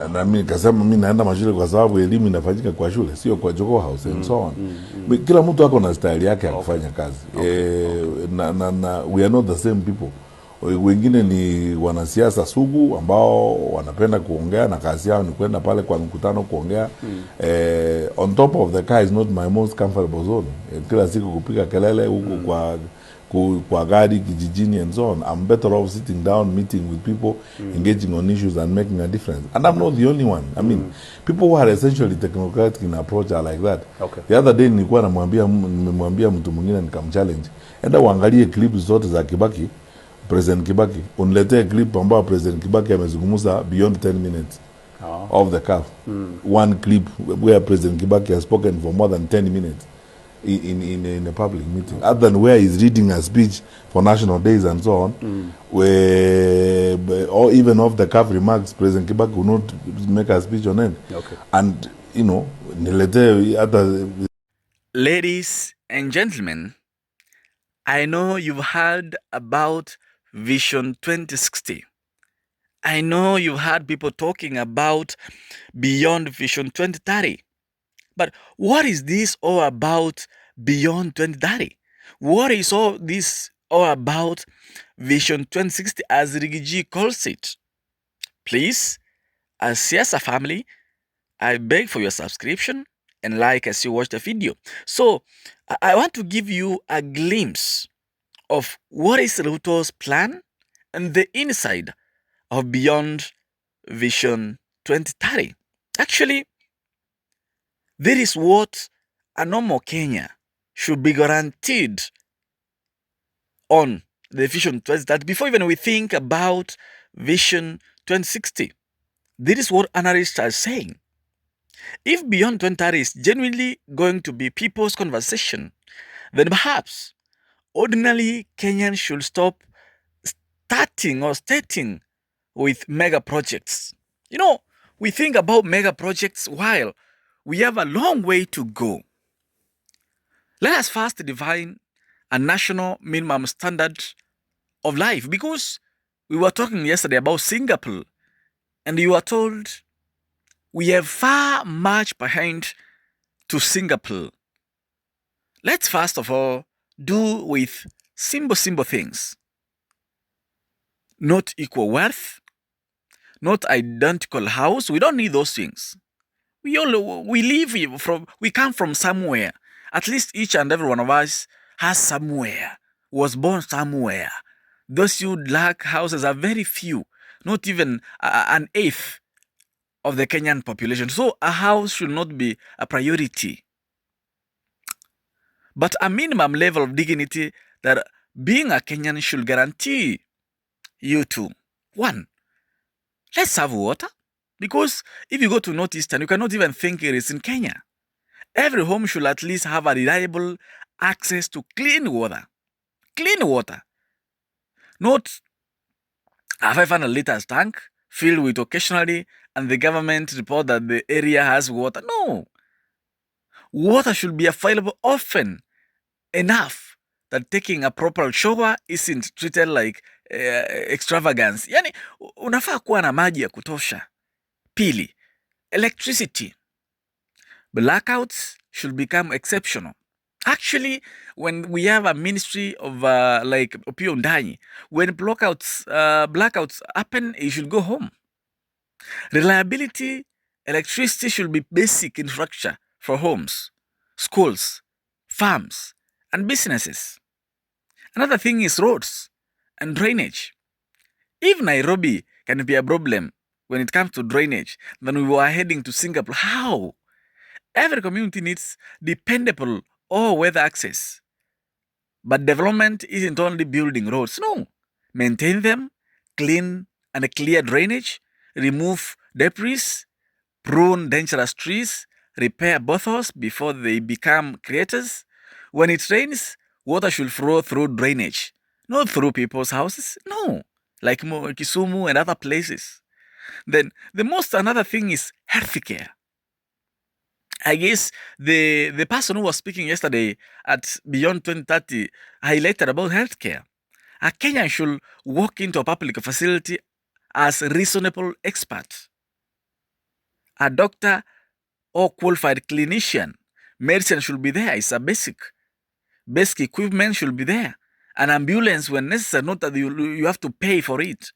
Na mimi nikasema mimi naenda mashule kwa sababu elimu inafanyika kwa shule, sio kwa Jogoo House and so on. Kila mtu ako na style yake ya kufanya kazi. We are not the same people. Wengine ni wanasiasa sugu ambao wanapenda kuongea na kazi yao ni kwenda pale kwa mkutano kuongea. On top of the car is not my most comfortable zone. Kila siku kupiga kelele huku kwa gari kijijini and so on. I'm better off sitting down, meeting with people, engaging on issues and making a difference. And I'm not the only one. I mean, people who are essentially technocratic in approach are like that. Okay. The other day nimemwambia mtu mwingine nikamchallenge, enda uangalie clip zote za Kibaki, President Kibaki, uniletee clip ambayo President Kibaki amezungumza beyond 10 minutes of the calf. One clip where President Kibaki has spoken for more than 10 minutes in a public meeting, other than where he's reading a speech for national days and so on, where, or even off the cuff remarks, President Kibaki will not make a speech on it. Okay. And, you know, ladies and gentlemen, I know you've heard about Vision 2060. I know you've heard people talking about Beyond Vision 2030. But what is this all about Beyond 2030? What is all this all about Vision 2060 as Rigiji calls it? Please, as Siasa family, I beg for your subscription and like as you watch the video. So, I want to give you a glimpse of what is Ruto's plan and the inside of Beyond Vision 2030. Actually, that is what a normal Kenya should be guaranteed on the Vision 2030 before even we think about Vision 2060. This is what analysts are saying. If Beyond 2030 is genuinely going to be people's conversation, then perhaps ordinarily Kenyans should stop starting or stating with mega projects. You know, we think about mega projects while we have a long way to go. Let us first define a national minimum standard of life, because we were talking yesterday about Singapore and you were told we have far much behind to Singapore. Let's first of all do with simple things. Not equal wealth, not identical house. We don't need those things. We come from somewhere. At least each and every one of us has somewhere, was born somewhere. Those who lack houses are very few, not even an eighth of the Kenyan population. So a house should not be a priority, but a minimum level of dignity that being a Kenyan should guarantee you to. One, let's have water. Because if you go to Northeastern, you cannot even think it is in Kenya. Every home should at least have a reliable access to clean water. Clean water. Not a 500 liters tank filled with occasionally and the government report that the area has water. No. Water should be available often enough that taking a proper shower isn't treated like extravagance. Yani, unafaa kuwa na maji ya kutosha. Pili, electricity. Blackouts should become exceptional. Actually, when we have a ministry of like Opiyo Ndani, when blackouts happen, you should go home. Reliability, electricity should be basic infrastructure for homes, schools, farms, and businesses. Another thing is roads and drainage. If Nairobi can be a problem when it comes to drainage, then we were heading to Singapore. How? Every community needs dependable all-weather access. But development isn't only building roads. No. Maintain them, clean and clear drainage, remove debris, prune dangerous trees, repair boreholes before they become craters. When it rains, water should flow through drainage, not through people's houses. No. Like Kisumu and other places. Then another thing is healthcare. I guess the person who was speaking yesterday at Beyond 2030 highlighted about healthcare. A Kenyan should walk into a public facility as a reasonable expert. a doctor or qualified clinician. Medicine should be there. It's a basic equipment should be there. An ambulance when necessary, not that you have to pay for it.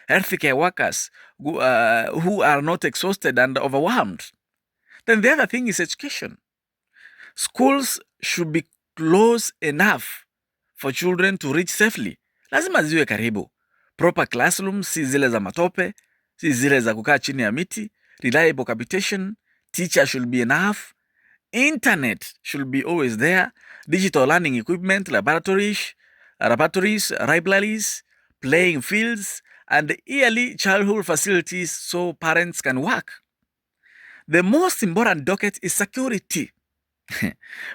Healthcare workers who are not exhausted and overwhelmed. Then the other thing is education. Schools should be close enough for children to reach safely. Lazima ziwe karibu. Proper classrooms, si zile za matope, si zile za kukaa chini ya miti. Reliable capitation, teacher should be enough. Internet should be always there. Digital learning equipment, laboratories, libraries, playing fields, and early childhood facilities so parents can work. The most important docket is security.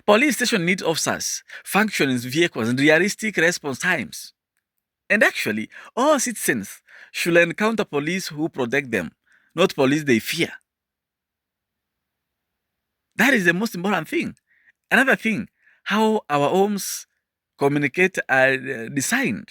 Police station needs officers, functioning vehicles, and realistic response times. And actually, all citizens should encounter police who protect them, not police they fear. That is the most important thing. Another thing, how our homes communicate are designed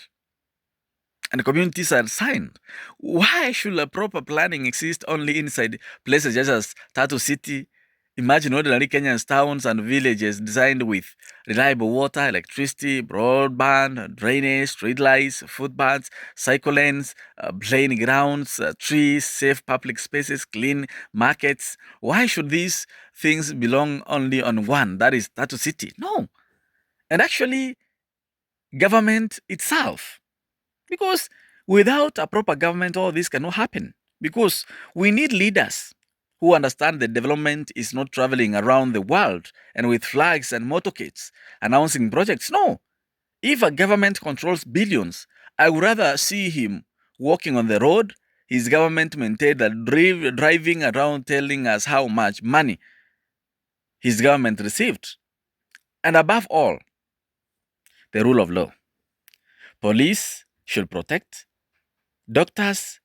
and communities are designed. Why should a proper planning exist only inside places such as Tatu City? Imagine ordinary Kenyan towns and villages designed with reliable water, electricity, broadband, drainage, streetlights, footpaths, cycle lanes, playing grounds, trees, safe public spaces, clean markets. Why should these things belong only on one, that is Tatu City? No. And actually, government itself. Because without a proper government, all this cannot happen. Because we need leaders who understand that development is not traveling around the world and with flags and motorcades announcing projects. No. If a government controls billions, I would rather see him walking on the road, his government maintained that driving around telling us how much money his government received. And above all, the rule of law. Police should protect, doctors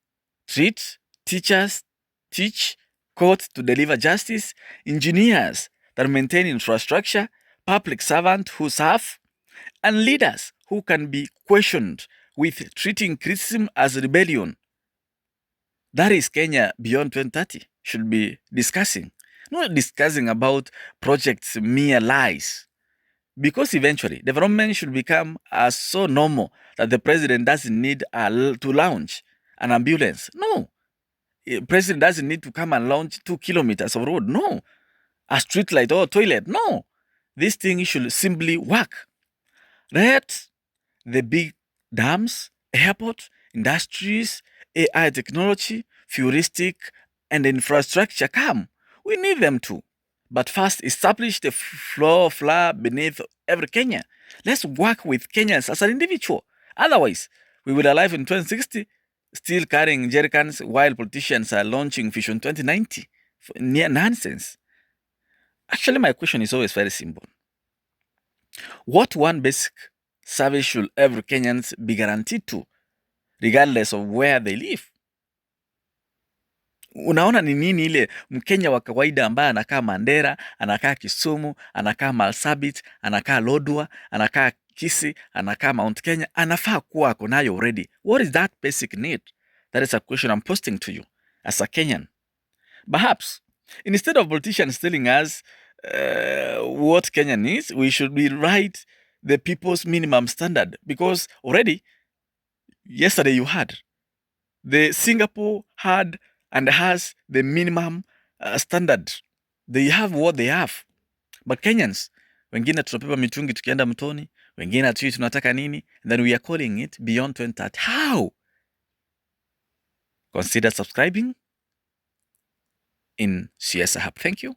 treat, teachers teach, courts to deliver justice, engineers that maintain infrastructure, public servants who serve, and leaders who can be questioned with treating criticism as rebellion. That is Kenya beyond 2030 should be discussing. Not discussing about projects mere lies. Because eventually, development should become so normal that the president doesn't need to launch an ambulance. No. The president doesn't need to come and launch 2 kilometers of road. No. A street light or a toilet. No. This thing should simply work. Let the big dams, airports, industries, AI technology, futuristic, and infrastructure come. We need them too. But first, establish the floor beneath every Kenyan. Let's work with Kenyans as an individual. Otherwise, we will alive in 2060, still carrying jerrycans while politicians are launching Vision 2090. Near nonsense. Actually, my question is always very simple. What one basic service should every Kenyans be guaranteed to, regardless of where they live? Unaona ni nini ile Mkenya wa kawaida ambaye anakaa Mandera, anakaa Kisumu, anakaa Marsabit, anakaa Lodwar, anakaa Kisii, anakaa Mount Kenya, anafaa kuwa ako nayo already? What is that basic need? That is a question I'm posting to you as a Kenyan. Perhaps, instead of politicians telling us what Kenya needs, we should be write the people's minimum standard. Because already, yesterday you had, the Singapore had and has the minimum standard. They have what they have. But Kenyans, wengine tunabeba mitungi tukienda mtoni, wengine hatujui tunataka nini, and then we are calling it beyond 2030. How? Consider subscribing in CS Hub. Thank you.